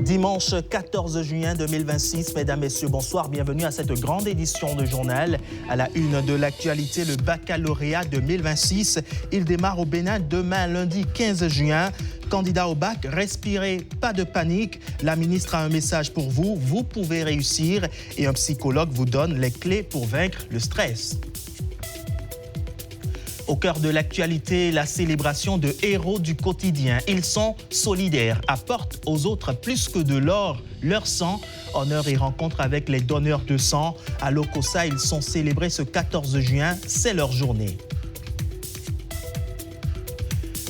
Dimanche 14 juin 2026, mesdames, messieurs, bonsoir, bienvenue à cette grande édition de journal. À la une de l'actualité, le baccalauréat 2026. Il démarre au Bénin demain, lundi 15 juin. Candidat au bac, respirez, pas de panique. La ministre a un message pour vous, vous pouvez réussir. Et un psychologue vous donne les clés pour vaincre le stress. Au cœur de l'actualité, la célébration de héros du quotidien. Ils sont solidaires, apportent aux autres plus que de l'or, leur sang. Honneur et rencontre avec les donneurs de sang. À Lokossa, ils sont célébrés ce 14 juin, c'est leur journée.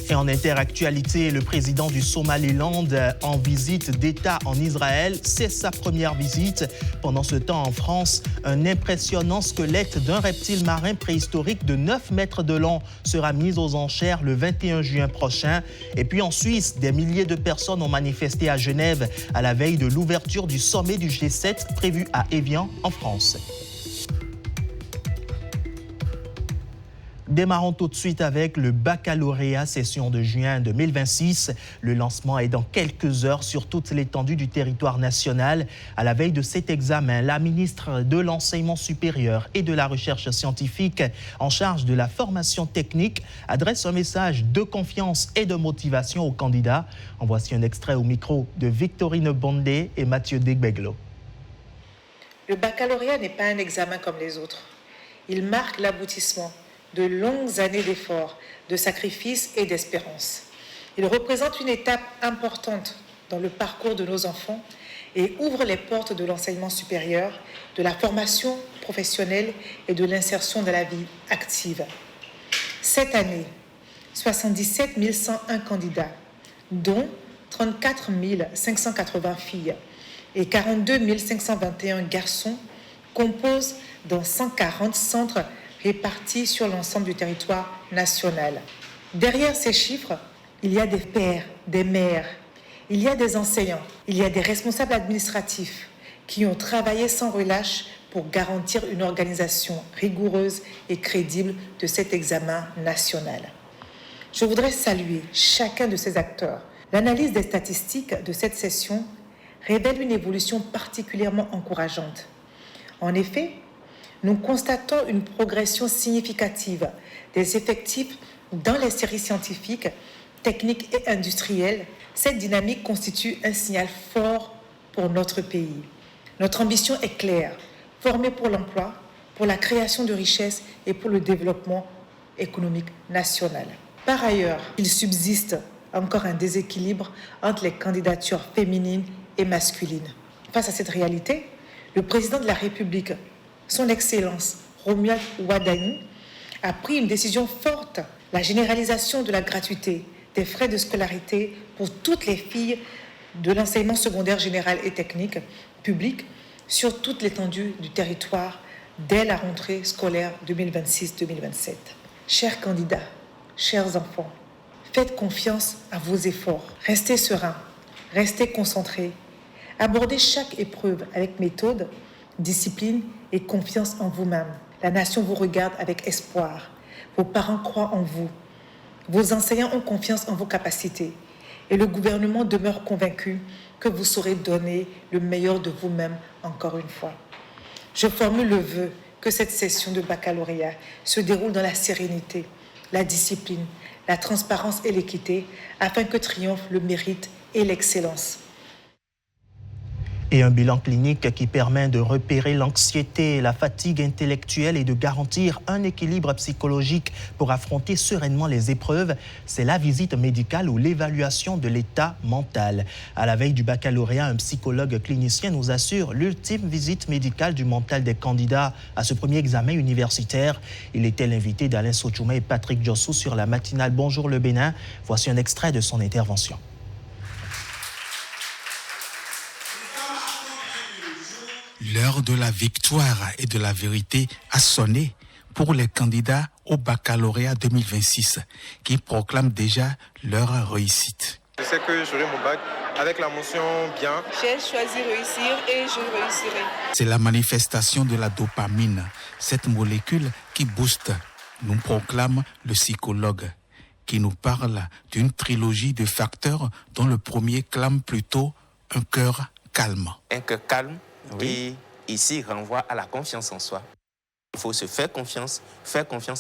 Et en interactualité, le président du Somaliland en visite d'État en Israël, c'est sa première visite. Pendant ce temps en France, un impressionnant squelette d'un reptile marin préhistorique de 9 mètres de long sera mis aux enchères le 21 juin prochain. Et puis en Suisse, des milliers de personnes ont manifesté à Genève à la veille de l'ouverture du sommet du G7 prévu à Évian en France. Démarrons tout de suite avec le baccalauréat session de juin 2026. Le lancement est dans quelques heures sur toute l'étendue du territoire national. À la veille de cet examen, la ministre de l'Enseignement supérieur et de la Recherche scientifique en charge de la formation technique adresse un message de confiance et de motivation aux candidats. En voici un extrait au micro de Victorine Bondé et Mathieu Degbeglo. Le baccalauréat n'est pas un examen comme les autres. Il marque l'aboutissement de longues années d'efforts, de sacrifices et d'espérance. Il représente une étape importante dans le parcours de nos enfants et ouvre les portes de l'enseignement supérieur, de la formation professionnelle et de l'insertion dans la vie active. Cette année, 77 101 candidats, dont 34 580 filles et 42 521 garçons, composent dans 140 centres répartis sur l'ensemble du territoire national. Derrière ces chiffres, il y a des pères, des mères, il y a des enseignants, il y a des responsables administratifs qui ont travaillé sans relâche pour garantir une organisation rigoureuse et crédible de cet examen national. Je voudrais saluer chacun de ces acteurs. L'analyse des statistiques de cette session révèle une évolution particulièrement encourageante. En effet, nous constatons une progression significative des effectifs dans les séries scientifiques, techniques et industrielles. Cette dynamique constitue un signal fort pour notre pays. Notre ambition est claire, former pour l'emploi, pour la création de richesses et pour le développement économique national. Par ailleurs, il subsiste encore un déséquilibre entre les candidatures féminines et masculines. Face à cette réalité, le président de la République, Son Excellence Romuald Wadani, a pris une décision forte, la généralisation de la gratuité des frais de scolarité pour toutes les filles de l'enseignement secondaire général et technique public sur toute l'étendue du territoire dès la rentrée scolaire 2026-2027. Chers candidats, chers enfants, faites confiance à vos efforts. Restez sereins, restez concentrés. Abordez chaque épreuve avec méthode, discipline et confiance en vous-même. La nation vous regarde avec espoir. Vos parents croient en vous. Vos enseignants ont confiance en vos capacités. Et le gouvernement demeure convaincu que vous saurez donner le meilleur de vous-même encore une fois. Je formule le vœu que cette session de baccalauréat se déroule dans la sérénité, la discipline, la transparence et l'équité, afin que triomphe le mérite et l'excellence. Et un bilan clinique qui permet de repérer l'anxiété, la fatigue intellectuelle et de garantir un équilibre psychologique pour affronter sereinement les épreuves, c'est la visite médicale ou l'évaluation de l'état mental. À la veille du baccalauréat, un psychologue clinicien nous assure l'ultime visite médicale du mental des candidats à ce premier examen universitaire. Il était l'invité d'Alain Sochouma et Patrick Jossou sur la matinale Bonjour le Bénin. Voici un extrait de son intervention. L'heure de la victoire et de la vérité a sonné pour les candidats au baccalauréat 2026 qui proclament déjà leur réussite. Je sais que j'aurai mon bac avec la mention bien. J'ai choisi réussir et je réussirai. C'est la manifestation de la dopamine, cette molécule qui booste, nous proclame le psychologue, qui nous parle d'une trilogie de facteurs dont le premier clame plutôt un cœur calme. Un cœur calme qui, ici, renvoie à la confiance en soi. Il faut se faire confiance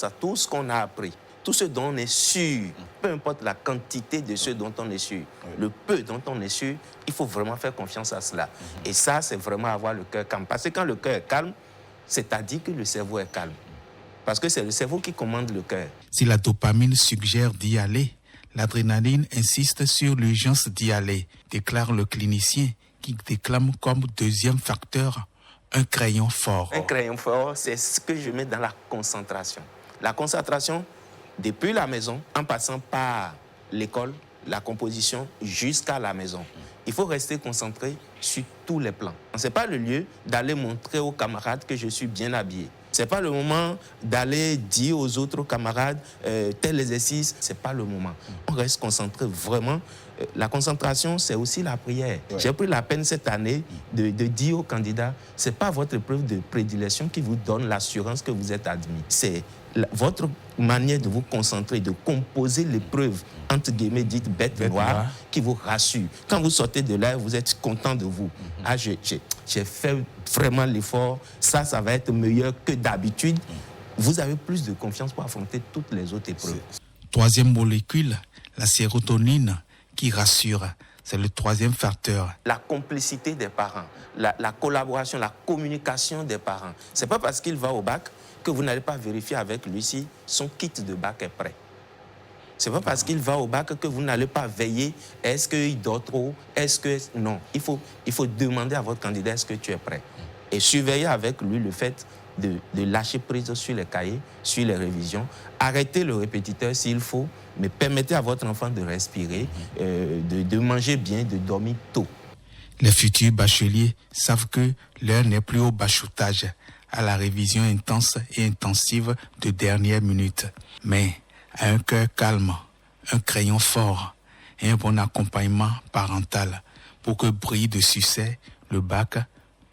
à tout ce qu'on a appris, tout ce dont on est sûr, peu importe la quantité de ce dont on est sûr, le peu dont on est sûr, il faut vraiment faire confiance à cela. Et ça, c'est vraiment avoir le cœur calme. Parce que quand le cœur est calme, c'est-à-dire que le cerveau est calme. Parce que c'est le cerveau qui commande le cœur. Si la dopamine suggère d'y aller, l'adrénaline insiste sur l'urgence d'y aller, déclare le clinicien qui déclame comme deuxième facteur un crayon fort. Un crayon fort, c'est ce que je mets dans la concentration. La concentration, depuis la maison, en passant par l'école, la composition, jusqu'à la maison. Il faut rester concentré sur tous les plans. Ce n'est pas le lieu d'aller montrer aux camarades que je suis bien habillé. Ce n'est pas le moment d'aller dire aux autres camarades tel exercice. Ce n'est pas le moment. On reste concentré vraiment. La concentration, c'est aussi la prière. Ouais. J'ai pris la peine cette année de dire aux candidats, ce n'est pas votre épreuve de prédilection qui vous donne l'assurance que vous êtes admis. C'est votre manière de vous concentrer, de composer l'épreuve, entre guillemets, dite bête noire, qui vous rassure. Quand vous sortez de là, vous êtes content de vous. Ah, j'ai fait vraiment l'effort, ça va être meilleur que d'habitude. Vous avez plus de confiance pour affronter toutes les autres épreuves. Troisième molécule, la sérotonine, qui rassure. C'est le troisième facteur. La complicité des parents, la collaboration, la communication des parents. Ce n'est pas parce qu'il va au bac que vous n'allez pas vérifier avec lui si son kit de bac est prêt. Ce n'est pas parce qu'il va au bac que vous n'allez pas veiller. Est-ce qu'il dort trop? Non, il faut demander à votre candidat est-ce que tu es prêt? Et surveiller avec lui le fait de lâcher prise sur les cahiers, sur les révisions. Arrêtez le répétiteur s'il faut, mais permettez à votre enfant de respirer, de manger bien, de dormir tôt. Les futurs bacheliers savent que l'heure n'est plus au bachotage, à la révision intense et intensive de dernière minute, mais à un cœur calme, un crayon fort et un bon accompagnement parental pour que brille de succès le bac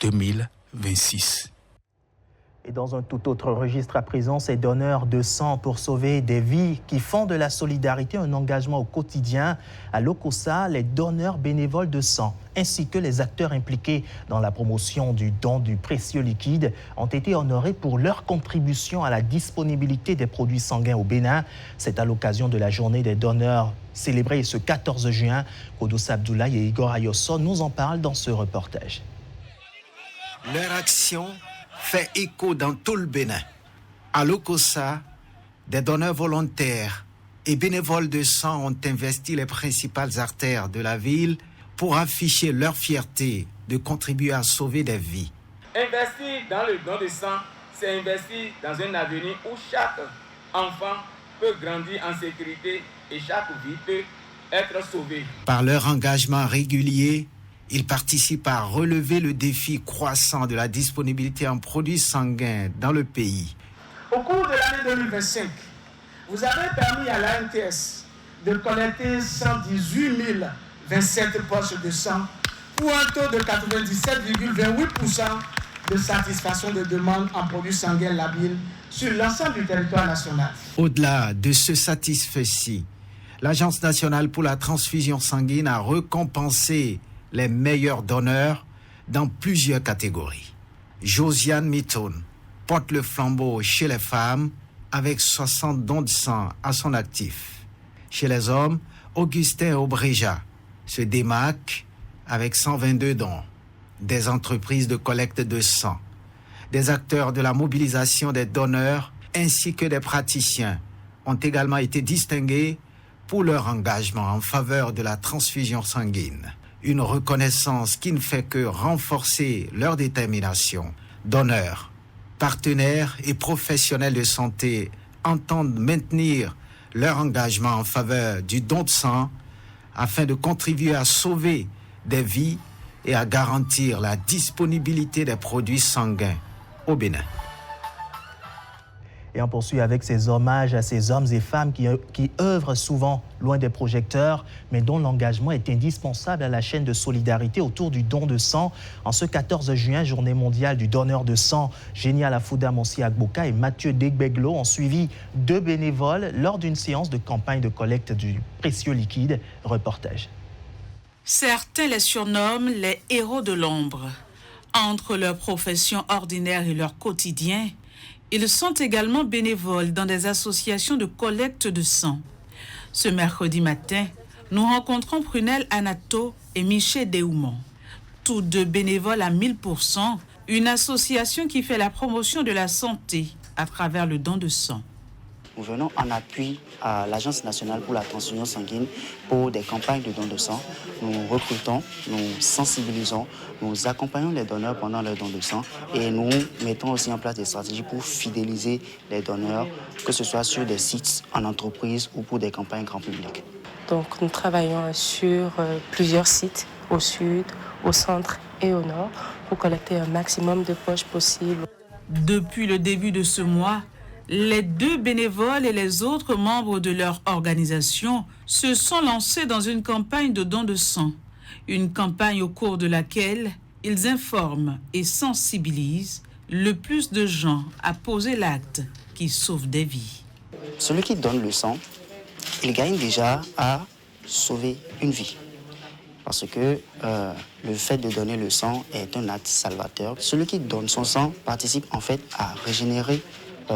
2026. Et dans un tout autre registre à présent, ces donneurs de sang pour sauver des vies qui font de la solidarité un engagement au quotidien. À l'OCOSA, les donneurs bénévoles de sang ainsi que les acteurs impliqués dans la promotion du don du précieux liquide ont été honorés pour leur contribution à la disponibilité des produits sanguins au Bénin. C'est à l'occasion de la journée des donneurs célébrée ce 14 juin. Kodos Abdoulaye et Igor Ayosso nous en parlent dans ce reportage. Leur action fait écho dans tout le Bénin. À l'OCOSA, des donneurs volontaires et bénévoles de sang ont investi les principales artères de la ville pour afficher leur fierté de contribuer à sauver des vies. Investir dans le don de sang, c'est investir dans un avenir où chaque enfant peut grandir en sécurité et chaque vie peut être sauvée. Par leur engagement régulier, ils participent à relever le défi croissant de la disponibilité en produits sanguins dans le pays. Au cours de l'année 2025, vous avez permis à l'ANTS de collecter 118 027 poches de sang pour un taux de 97,28% de satisfaction de demande en produits sanguins labiles sur l'ensemble du territoire national. Au-delà de ce satisfait-ci, l'Agence nationale pour la transfusion sanguine a récompensé les meilleurs donneurs dans plusieurs catégories. Josiane Mitton porte le flambeau chez les femmes avec 60 dons de sang à son actif. Chez les hommes, Augustin Obreja se démarque avec 122 dons. Des entreprises de collecte de sang, des acteurs de la mobilisation des donneurs ainsi que des praticiens ont également été distingués pour leur engagement en faveur de la transfusion sanguine. Une reconnaissance qui ne fait que renforcer leur détermination. Donneurs, partenaires et professionnels de santé entendent maintenir leur engagement en faveur du don de sang afin de contribuer à sauver des vies et à garantir la disponibilité des produits sanguins au Bénin. Et on poursuit avec ces hommages à ces hommes et femmes qui œuvrent souvent loin des projecteurs, mais dont l'engagement est indispensable à la chaîne de solidarité autour du don de sang. En ce 14 juin, journée mondiale du donneur de sang, Génie Alafouda Monsi Agboka et Mathieu Degbeglo ont suivi 2 bénévoles lors d'une séance de campagne de collecte du précieux liquide. Reportage. Certains les surnomment les héros de l'ombre. Entre leur profession ordinaire et leur quotidien, ils sont également bénévoles dans des associations de collecte de sang. Ce mercredi matin, nous rencontrons Prunelle Anato et Michel Déoumont. Tous deux bénévoles à 1000%, une association qui fait la promotion de la santé à travers le don de sang. Nous venons en appui à l'Agence nationale pour la transfusion sanguine pour des campagnes de don de sang. Nous recrutons, nous sensibilisons, nous accompagnons les donneurs pendant leur don de sang et nous mettons aussi en place des stratégies pour fidéliser les donneurs, que ce soit sur des sites, en entreprise ou pour des campagnes grand public. Donc nous travaillons sur plusieurs sites au sud, au centre et au nord pour collecter un maximum de poches possibles. Depuis le début de ce mois, les deux bénévoles et les autres membres de leur organisation se sont lancés dans une campagne de don de sang. Une campagne au cours de laquelle ils informent et sensibilisent le plus de gens à poser l'acte qui sauve des vies. Celui qui donne le sang, il gagne déjà à sauver une vie. Parce que le fait de donner le sang est un acte salvateur. Celui qui donne son sang participe en fait à régénérer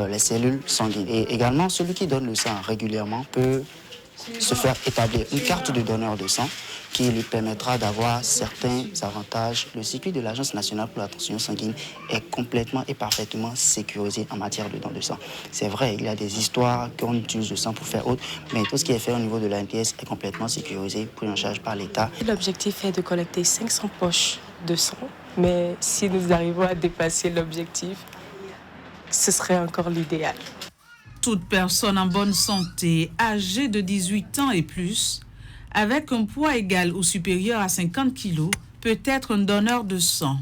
les cellules sanguines. Et également, celui qui donne le sang régulièrement peut se faire établir une carte de donneur de sang qui lui permettra d'avoir certains avantages. Le circuit de l'Agence nationale pour la transfusion sanguine est complètement et parfaitement sécurisé en matière de don de sang. C'est vrai, il y a des histoires qu'on utilise le sang pour faire autre, mais tout ce qui est fait au niveau de l'ANTS est complètement sécurisé, pris en charge par l'État. L'objectif est de collecter 500 poches de sang, mais si nous arrivons à dépasser l'objectif, ce serait encore l'idéal. Toute personne en bonne santé, âgée de 18 ans et plus, avec un poids égal ou supérieur à 50 kg, peut être un donneur de sang.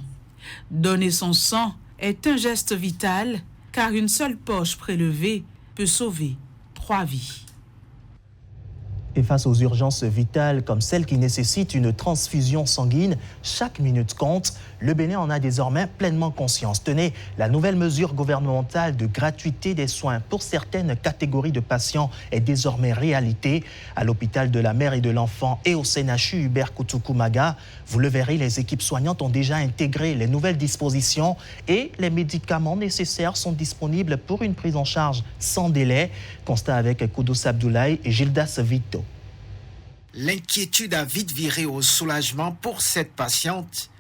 Donner son sang est un geste vital, car une seule poche prélevée peut sauver 3 vies. Et face aux urgences vitales comme celles qui nécessitent une transfusion sanguine, chaque minute compte. Le Bénin en a désormais pleinement conscience. Tenez, la nouvelle mesure gouvernementale de gratuité des soins pour certaines catégories de patients est désormais réalité. À l'hôpital de la mère et de l'enfant et au CNHU Hubert Koutoukou-Maga, vous le verrez, les équipes soignantes ont déjà intégré les nouvelles dispositions et les médicaments nécessaires sont disponibles pour une prise en charge sans délai. Constat avec Koudous Abdoulaye et Gildas Vito. L'inquiétude a vite viré au soulagement pour cette patiente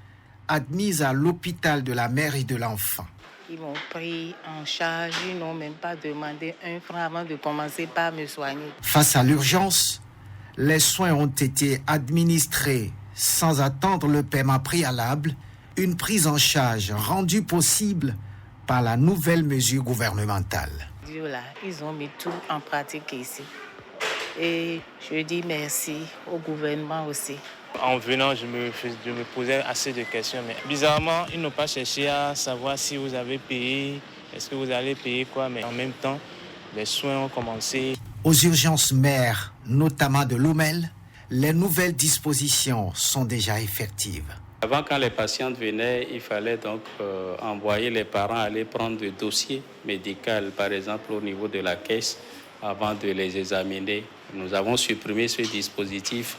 admise à l'hôpital de la mère et de l'enfant. Ils m'ont pris en charge, ils n'ont même pas demandé un franc avant de commencer par me soigner. Face à l'urgence, les soins ont été administrés sans attendre le paiement préalable, une prise en charge rendue possible par la nouvelle mesure gouvernementale. Ils ont mis tout en pratique ici. Et je dis merci au gouvernement aussi. En venant, je me posais assez de questions, mais bizarrement, ils n'ont pas cherché à savoir si vous avez payé, est-ce que vous allez payer quoi, mais en même temps, les soins ont commencé. Aux urgences mères, notamment de l'OMEL, les nouvelles dispositions sont déjà effectives. Avant, quand les patientes venaient, il fallait donc envoyer les parents aller prendre le dossier médical, par exemple au niveau de la caisse, avant de les examiner. Nous avons supprimé ce dispositif.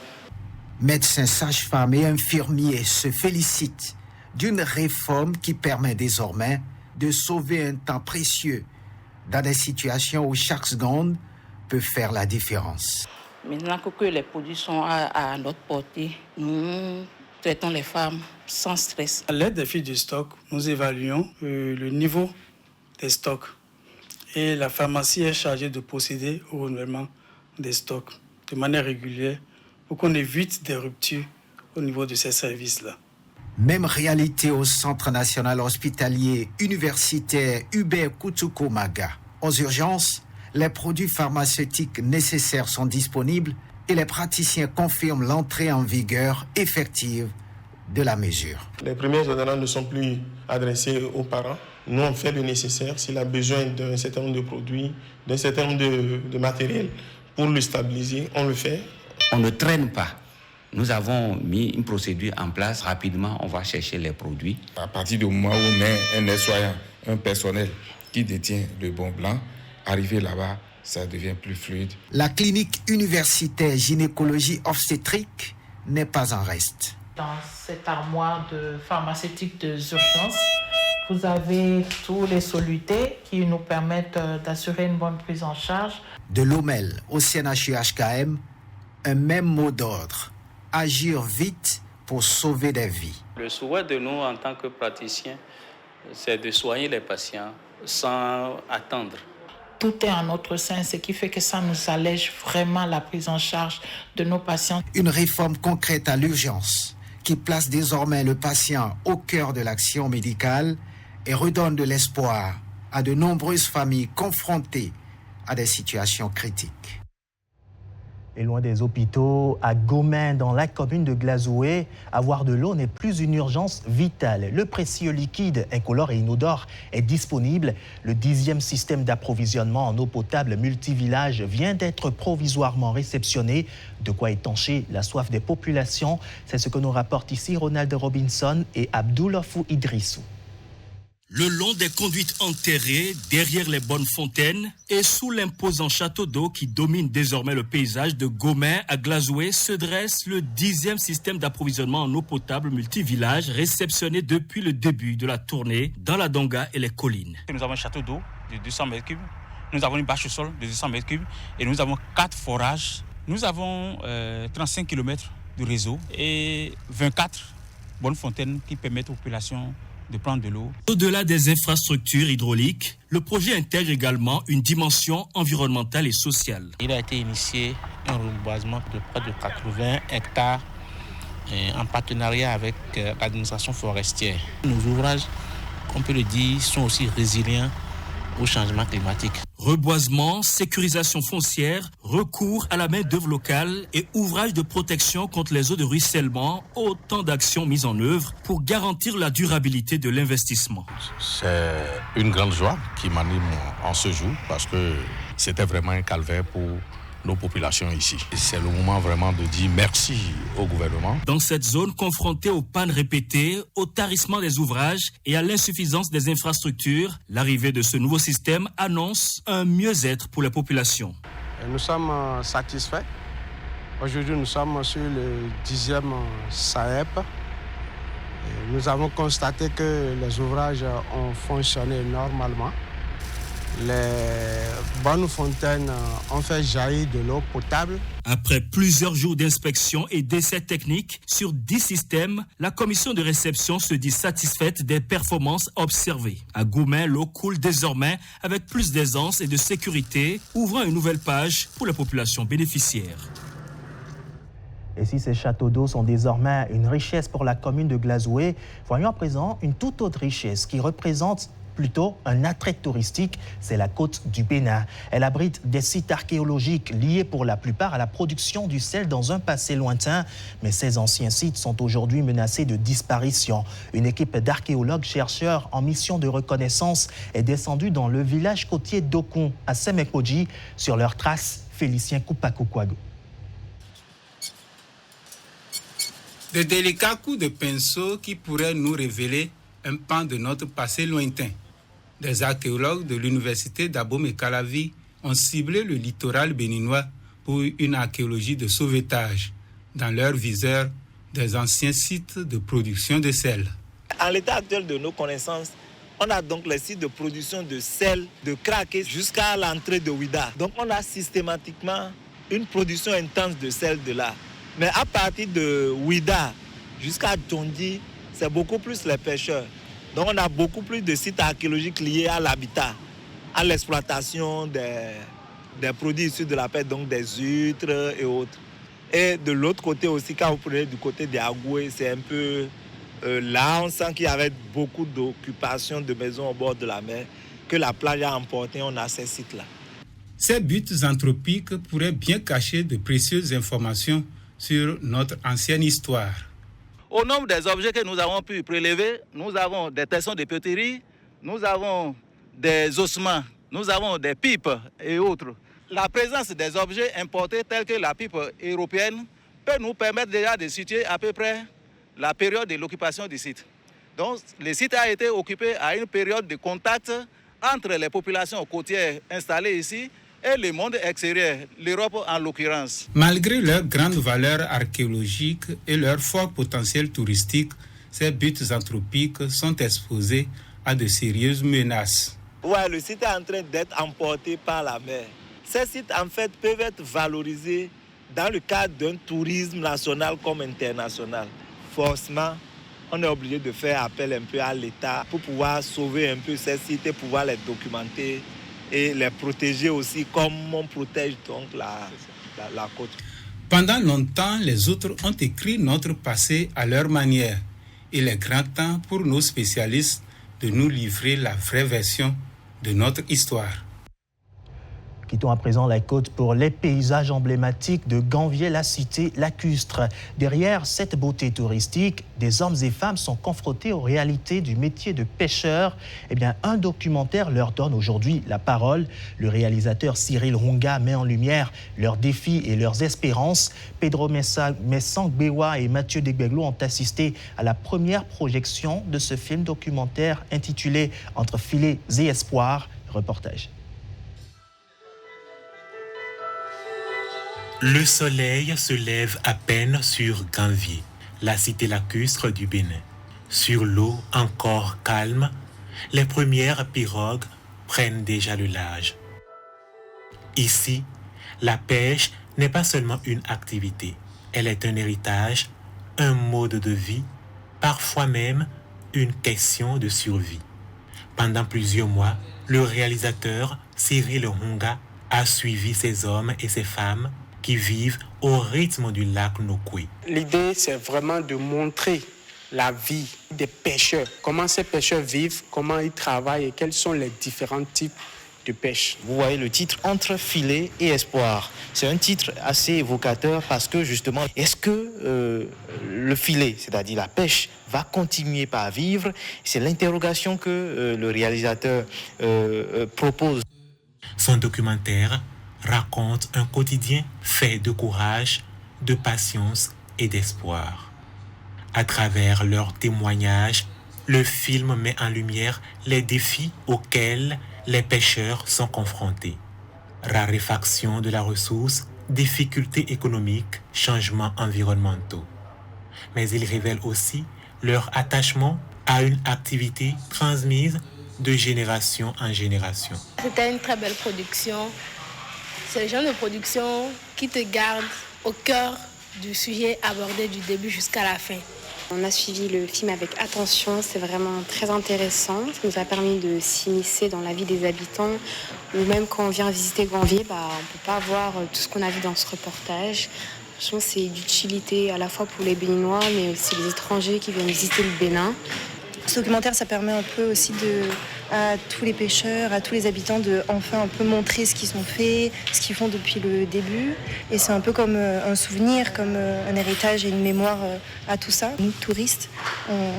Médecins, sages-femmes et infirmiers se félicitent d'une réforme qui permet désormais de sauver un temps précieux dans des situations où chaque seconde peut faire la différence. Maintenant que les produits sont à notre portée, nous traitons les femmes sans stress. À l'aide des fiches de stock, nous évaluons le niveau des stocks. Et la pharmacie est chargée de procéder au renouvellement des stocks de manière régulière pour qu'on évite des ruptures au niveau de ces services-là. Même réalité au Centre national hospitalier universitaire Hubert Koutoukou-Maga. Aux urgences, les produits pharmaceutiques nécessaires sont disponibles et les praticiens confirment l'entrée en vigueur effective de la mesure. Les premiers ordonnances ne sont plus adressées aux parents. Nous, on fait le nécessaire s'il a besoin d'un certain nombre de produits, d'un certain nombre de matériel pour le stabiliser, on le fait. On ne traîne pas. Nous avons mis une procédure en place. Rapidement, on va chercher les produits. À partir du moment où on est un aide-soignant, un personnel qui détient le bon blanc, arriver là-bas, ça devient plus fluide. La clinique universitaire gynécologie obstétrique n'est pas en reste. Dans cette armoire de pharmaceutique d'urgence, vous avez tous les solutés qui nous permettent d'assurer une bonne prise en charge. De l'OMEL au CNHU-HKM, un même mot d'ordre, agir vite pour sauver des vies. Le souhait de nous en tant que praticiens, c'est de soigner les patients sans attendre. Tout est en notre sein, ce qui fait que ça nous allège vraiment la prise en charge de nos patients. Une réforme concrète à l'urgence qui place désormais le patient au cœur de l'action médicale et redonne de l'espoir à de nombreuses familles confrontées à des situations critiques. Et loin des hôpitaux, à Gomain, dans la commune de Glazoué, avoir de l'eau n'est plus une urgence vitale. Le précieux liquide incolore et inodore est disponible. Le 10e système d'approvisionnement en eau potable multivillage vient d'être provisoirement réceptionné. De quoi étancher la soif des populations. C'est ce que nous rapportent ici Ronald Robinson et Abdoulafou Idrissou. Le long des conduites enterrées, derrière les bonnes fontaines et sous l'imposant château d'eau qui domine désormais le paysage de Gomain à Glazoué se dresse le 10e système d'approvisionnement en eau potable multivillage réceptionné depuis le début de la tournée dans la Donga et les collines. Nous avons un château d'eau de 200 mètres cubes, nous avons une bâche au sol de 200 mètres cubes et nous avons 4 forages. Nous avons 35 km de réseau et 24 bonnes fontaines qui permettent aux populations de prendre de l'eau. Au-delà des infrastructures hydrauliques, le projet intègre également une dimension environnementale et sociale. Il a été initié un reboisement de près de 80 hectares en partenariat avec l'administration forestière. Nos ouvrages, on peut le dire, sont aussi résilients au changement climatique. Reboisement, sécurisation foncière, recours à la main-d'œuvre locale et ouvrage de protection contre les eaux de ruissellement, autant d'actions mises en œuvre pour garantir la durabilité de l'investissement. C'est une grande joie qui m'anime en ce jour parce que c'était vraiment un calvaire pour nos populations ici. C'est le moment vraiment de dire merci au gouvernement. Dans cette zone confrontée aux pannes répétées, au tarissement des ouvrages et à l'insuffisance des infrastructures, l'arrivée de ce nouveau système annonce un mieux-être pour les populations. Nous sommes satisfaits. Aujourd'hui, nous sommes sur le 10e SAEP. Nous avons constaté que les ouvrages ont fonctionné normalement. Les bonnes fontaines ont fait jaillir de l'eau potable. Après plusieurs jours d'inspection et d'essais techniques sur 10 systèmes, la commission de réception se dit satisfaite des performances observées. À Gomain, l'eau coule désormais avec plus d'aisance et de sécurité, ouvrant une nouvelle page pour les populations bénéficiaires. Et si ces châteaux d'eau sont désormais une richesse pour la commune de Glazoué, voyons à présent une toute autre richesse qui représente plutôt un attrait touristique, c'est la côte du Bénin. Elle abrite des sites archéologiques liés pour la plupart à la production du sel dans un passé lointain, mais ces anciens sites sont aujourd'hui menacés de disparition. Une équipe d'archéologues chercheurs en mission de reconnaissance est descendue dans le village côtier d'Okon à Semekoji sur leurs traces. Félicien Koupakoukwagou. De délicats coups de pinceau qui pourraient nous révéler un pan de notre passé lointain. Des archéologues de l'université d'Abomey-Calavi ont ciblé le littoral béninois pour une archéologie de sauvetage. Dans leur viseur, des anciens sites de production de sel. En l'état actuel de nos connaissances, on a donc les sites de production de sel, de craquet jusqu'à l'entrée de Ouida. Donc on a systématiquement une production intense de sel de là. Mais à partir de Ouida jusqu'à Tondi, c'est beaucoup plus les pêcheurs. Donc on a beaucoup plus de sites archéologiques liés à l'habitat, à l'exploitation des produits issus de la pêche, donc des huîtres et autres. Et de l'autre côté aussi, quand vous prenez du côté des Agoué, c'est un peu là, on sent qu'il y avait beaucoup d'occupation de maisons au bord de la mer, que la plage a emporté, on a ces sites-là. Ces buttes anthropiques pourraient bien cacher de précieuses informations sur notre ancienne histoire. Au nombre des objets que nous avons pu prélever, nous avons des tessons de poterie, nous avons des ossements, nous avons des pipes et autres. La présence des objets importés tels que la pipe européenne peut nous permettre déjà de situer à peu près la période de l'occupation du site. Donc le site a été occupé à une période de contact entre les populations côtières installées ici et le monde extérieur, l'Europe en l'occurrence. Malgré leur grande valeur archéologique et leur fort potentiel touristique, ces buttes anthropiques sont exposées à de sérieuses menaces. Ouais, le site est en train d'être emporté par la mer. Ces sites, en fait, peuvent être valorisés dans le cadre d'un tourisme national comme international. Forcément, on est obligé de faire appel un peu à l'État pour pouvoir sauver un peu ces sites et pouvoir les documenter et les protéger aussi comme on protège donc la côte. Pendant longtemps, les autres ont écrit notre passé à leur manière. Il est grand temps pour nos spécialistes de nous livrer la vraie version de notre histoire. Quittons à présent la côte pour les paysages emblématiques de Ganvier-la-Cité lacustre. Derrière cette beauté touristique, des hommes et femmes sont confrontés aux réalités du métier de pêcheur. Eh bien, un documentaire leur donne aujourd'hui la parole. Le réalisateur Cyril Runga met en lumière leurs défis et leurs espérances. Pedro Messang-Bewa et Mathieu Degbeglo ont assisté à la première projection de ce film documentaire intitulé « Entre filets et espoirs ». Reportage. Le soleil se lève à peine sur Ganvier, la cité lacustre du Bénin. Sur l'eau encore calme, les premières pirogues prennent déjà le large. Ici, la pêche n'est pas seulement une activité, elle est un héritage, un mode de vie, parfois même une question de survie. Pendant plusieurs mois, le réalisateur Cyril Runga a suivi ces hommes et ces femmes qui vivent au rythme du lac Nokwe. L'idée, c'est vraiment de montrer la vie des pêcheurs, comment ces pêcheurs vivent, comment ils travaillent et quels sont les différents types de pêche. Vous voyez le titre « Entre filets et espoir ». C'est un titre assez évocateur parce que justement, est-ce que le filet, c'est-à-dire la pêche, va continuer par vivre? C'est l'interrogation que le réalisateur propose. Son documentaire raconte un quotidien fait de courage, de patience et d'espoir. À travers leurs témoignages, le film met en lumière les défis auxquels les pêcheurs sont confrontés. Raréfaction de la ressource, difficultés économiques, changements environnementaux. Mais il révèle aussi leur attachement à une activité transmise de génération en génération. C'était une très belle production. C'est le genre de production qui te garde au cœur du sujet abordé du début jusqu'à la fin. On a suivi le film avec attention, c'est vraiment très intéressant. Ça nous a permis de s'immiscer dans la vie des habitants. Ou même quand on vient visiter Ganvier, on ne peut pas voir tout ce qu'on a vu dans ce reportage. Franchement, c'est d'utilité à la fois pour les Béninois, mais aussi les étrangers qui viennent visiter le Bénin. Ce documentaire, ça permet un peu aussi à tous les pêcheurs, à tous les habitants de enfin un peu montrer ce qu'ils ont fait, ce qu'ils font depuis le début. Et c'est un peu comme un souvenir, comme un héritage et une mémoire à tout ça. Nous, touristes,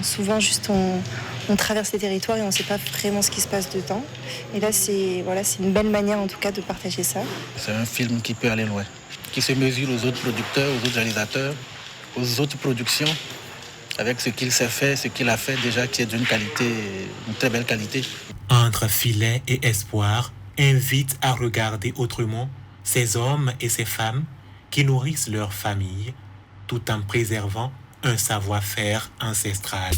souvent juste on traverse les territoires et on ne sait pas vraiment ce qui se passe dedans. Et là, c'est une belle manière en tout cas de partager ça. C'est un film qui peut aller loin, qui se mesure aux autres producteurs, aux autres réalisateurs, aux autres productions, avec ce qu'il sait faire, ce qu'il a fait déjà, qui est d'une qualité, une très belle qualité. Entre filets et espoir, invite à regarder autrement ces hommes et ces femmes qui nourrissent leur famille tout en préservant un savoir-faire ancestral.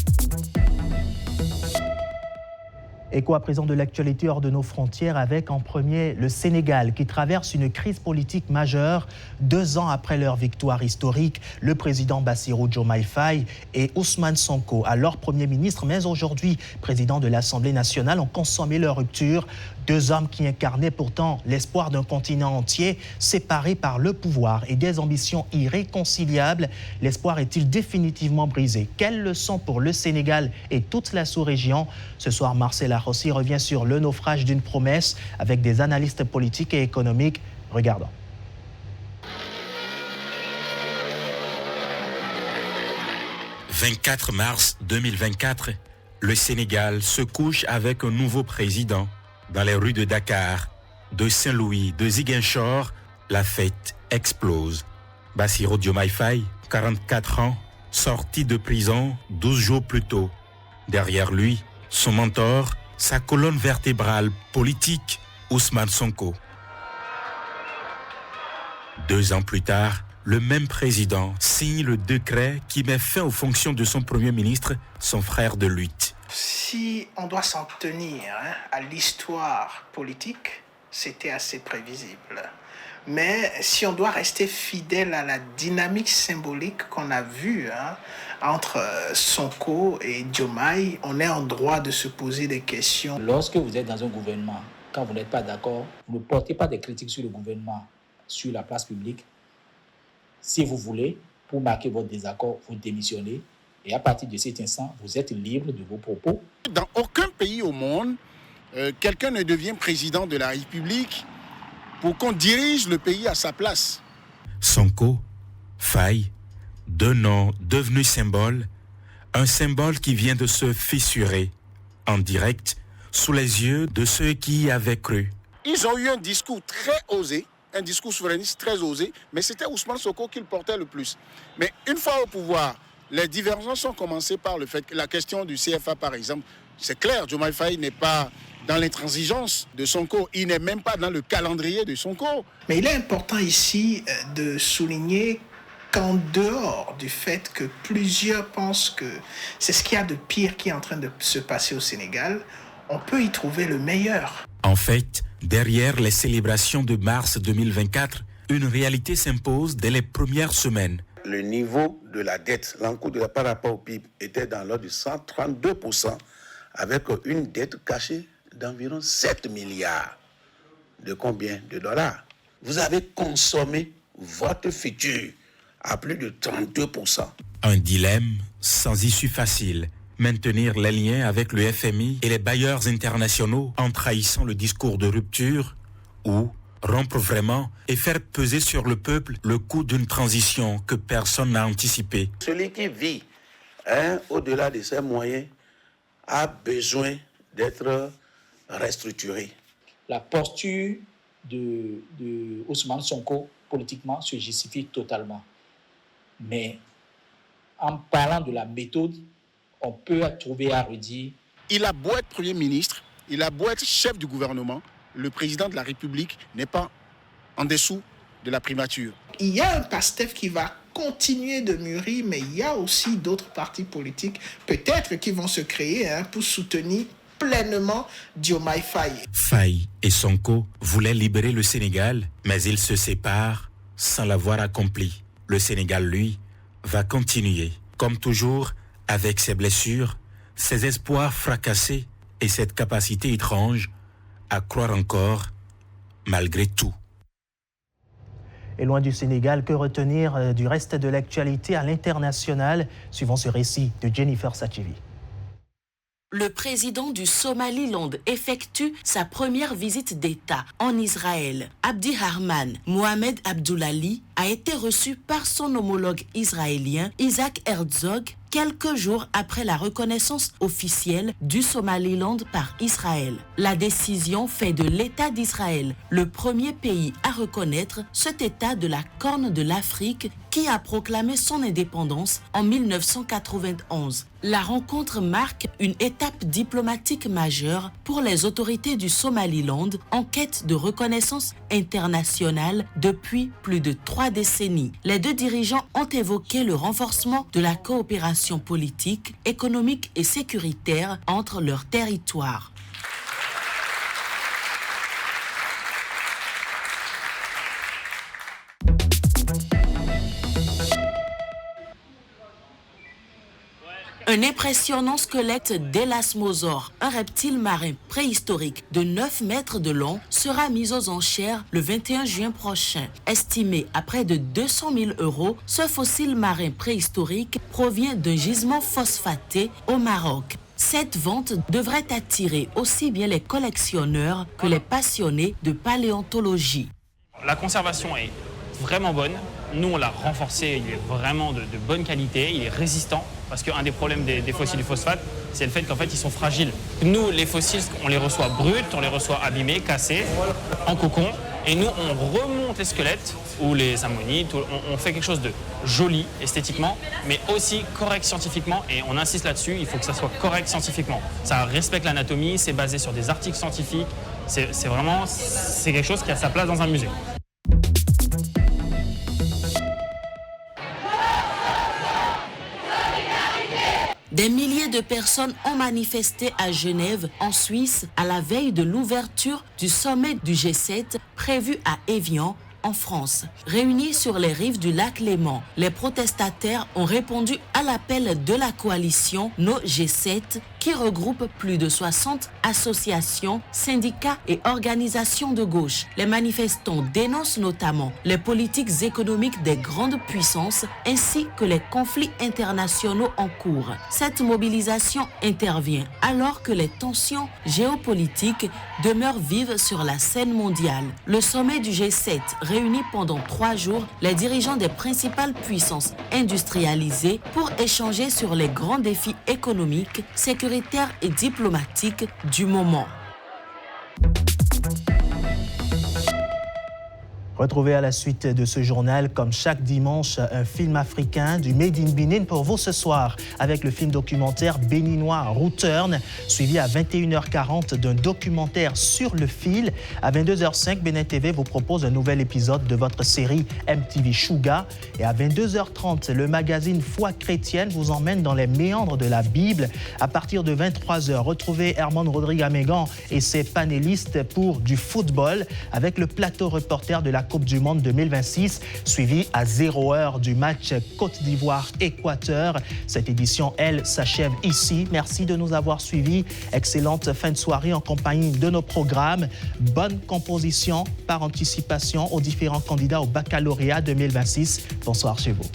Écho à présent de l'actualité hors de nos frontières avec en premier le Sénégal qui traverse une crise politique majeure 2 ans après leur victoire historique. Le président Bassirou Diomaye Faye et Ousmane Sonko, alors Premier ministre mais aujourd'hui président de l'Assemblée nationale, ont consommé leur rupture. 2 hommes qui incarnaient pourtant l'espoir d'un continent entier séparé par le pouvoir et des ambitions irréconciliables. L'espoir est-il définitivement brisé? Quelle leçon pour le Sénégal et toute la sous-région? Ce soir, Marcela Rossi revient sur le naufrage d'une promesse avec des analystes politiques et économiques. Regardons. « 24 mars 2024, le Sénégal se couche avec un nouveau président. Dans les rues de Dakar, de Saint-Louis, de Ziguinchor, la fête explose. Bassirou Diomaye Faye, 44 ans, sorti de prison 12 jours plus tôt. Derrière lui, son mentor, sa colonne vertébrale politique, Ousmane Sonko. 2 ans plus tard, le même président signe le décret qui met fin aux fonctions de son premier ministre, son frère de lutte. Si on doit s'en tenir à l'histoire politique, c'était assez prévisible. Mais si on doit rester fidèle à la dynamique symbolique qu'on a vue entre Sonko et Diomaye, on est en droit de se poser des questions. Lorsque vous êtes dans un gouvernement, quand vous n'êtes pas d'accord, vous ne portez pas des critiques sur le gouvernement, sur la place publique. Si vous voulez, pour marquer votre désaccord, vous démissionnez. Et à partir de cet instant, vous êtes libre de vos propos. Dans aucun pays au monde, quelqu'un ne devient président de la République pour qu'on dirige le pays à sa place. Sonko, Faye, 2 noms devenus symboles, un symbole qui vient de se fissurer en direct sous les yeux de ceux qui y avaient cru. Ils ont eu un discours très osé, un discours souverainiste très osé, mais c'était Ousmane Sonko qui le portait le plus. Mais une fois au pouvoir, les divergences ont commencé par le fait que la question du CFA, par exemple, c'est clair, Diomaye Faye n'est pas dans l'intransigeance de Sonko, il n'est même pas dans le calendrier de Sonko. Mais il est important ici de souligner qu'en dehors du fait que plusieurs pensent que c'est ce qu'il y a de pire qui est en train de se passer au Sénégal, on peut y trouver le meilleur. En fait, derrière les célébrations de mars 2024, une réalité s'impose dès les premières semaines. Le niveau de la dette, l'encours de la par rapport au PIB, était dans l'ordre de 132%, avec une dette cachée d'environ 7 milliards. De combien de dollars? Vous avez consommé votre futur à plus de 32%. Un dilemme sans issue facile. Maintenir les liens avec le FMI et les bailleurs internationaux en trahissant le discours de rupture ou rompre vraiment et faire peser sur le peuple le coût d'une transition que personne n'a anticipée. Celui qui vit au-delà de ses moyens a besoin d'être restructuré. La posture de Ousmane Sonko politiquement se justifie totalement. Mais en parlant de la méthode, on peut trouver à redire. Il a beau être Premier ministre, il a beau être chef du gouvernement, le président de la République n'est pas en dessous de la primature. Il y a un PASTEF qui va continuer de mûrir, mais il y a aussi d'autres partis politiques, peut-être, qui vont se créer pour soutenir pleinement Diomaye Faye. Faye et Sonko voulaient libérer le Sénégal, mais ils se séparent sans l'avoir accompli. Le Sénégal, lui, va continuer, comme toujours, avec ses blessures, ses espoirs fracassés et cette capacité étrange à croire encore, malgré tout. Et loin du Sénégal, que retenir du reste de l'actualité à l'international? Suivant ce récit de Jennifer Sachivi. Le président du Somaliland effectue sa première visite d'État en Israël. Abdi Harman Mohamed Abdoulali a été reçu par son homologue israélien Isaac Herzog quelques jours après la reconnaissance officielle du Somaliland par Israël. La décision fait de l'État d'Israël le premier pays à reconnaître cet État de la Corne de l'Afrique qui a proclamé son indépendance en 1991. La rencontre marque une étape diplomatique majeure pour les autorités du Somaliland en quête de reconnaissance internationale depuis plus de 3 décennies. Les deux dirigeants ont évoqué le renforcement de la coopération politique, économique et sécuritaire entre leurs territoires. Un impressionnant squelette d'élasmosaure, un reptile marin préhistorique de 9 mètres de long, sera mis aux enchères le 21 juin prochain. Estimé à près de 200 000 €, ce fossile marin préhistorique provient d'un gisement phosphaté au Maroc. Cette vente devrait attirer aussi bien les collectionneurs que les passionnés de paléontologie. La conservation est vraiment bonne. Nous, on l'a renforcé, il est vraiment de bonne qualité, il est résistant, parce qu'un des problèmes des fossiles du phosphate, c'est le fait qu'en fait, ils sont fragiles. Nous, les fossiles, on les reçoit bruts, on les reçoit abîmés, cassés, en cocon, et nous, on remonte les squelettes, ou les ammonites, on fait quelque chose de joli esthétiquement, mais aussi correct scientifiquement, et on insiste là-dessus, il faut que ça soit correct scientifiquement. Ça respecte l'anatomie, c'est basé sur des articles scientifiques, c'est quelque chose qui a sa place dans un musée. Des milliers de personnes ont manifesté à Genève, en Suisse, à la veille de l'ouverture du sommet du G7 prévu à Évian, en France. Réunis sur les rives du lac Léman, les protestataires ont répondu à l'appel de la coalition No G7 qui regroupe plus de 60 associations, syndicats et organisations de gauche. Les manifestants dénoncent notamment les politiques économiques des grandes puissances ainsi que les conflits internationaux en cours. Cette mobilisation intervient alors que les tensions géopolitiques demeurent vives sur la scène mondiale. Le sommet du G7 réunit pendant 3 jours les dirigeants des principales puissances industrialisées pour échanger sur les grands défis économiques, sécuritaires et diplomatiques du moment. Retrouvez à la suite de ce journal, comme chaque dimanche, un film africain du Made in Benin pour vous ce soir, avec le film documentaire béninois Return, suivi à 21h40 d'un documentaire sur le fil. À 22h05, Bénin TV vous propose un nouvel épisode de votre série MTV Shuga. Et à 22h30, le magazine Foi chrétienne vous emmène dans les méandres de la Bible. À partir de 23h, retrouvez Herman Rodrigue-Amégan et ses panélistes pour du football, avec le plateau reporter de la Coupe du Monde 2026, suivi à 0h du match Côte d'Ivoire-Équateur. Cette édition, elle, s'achève ici. Merci de nous avoir suivis. Excellente fin de soirée en compagnie de nos programmes. Bonne composition par anticipation aux différents candidats au baccalauréat 2026. Bonsoir chez vous.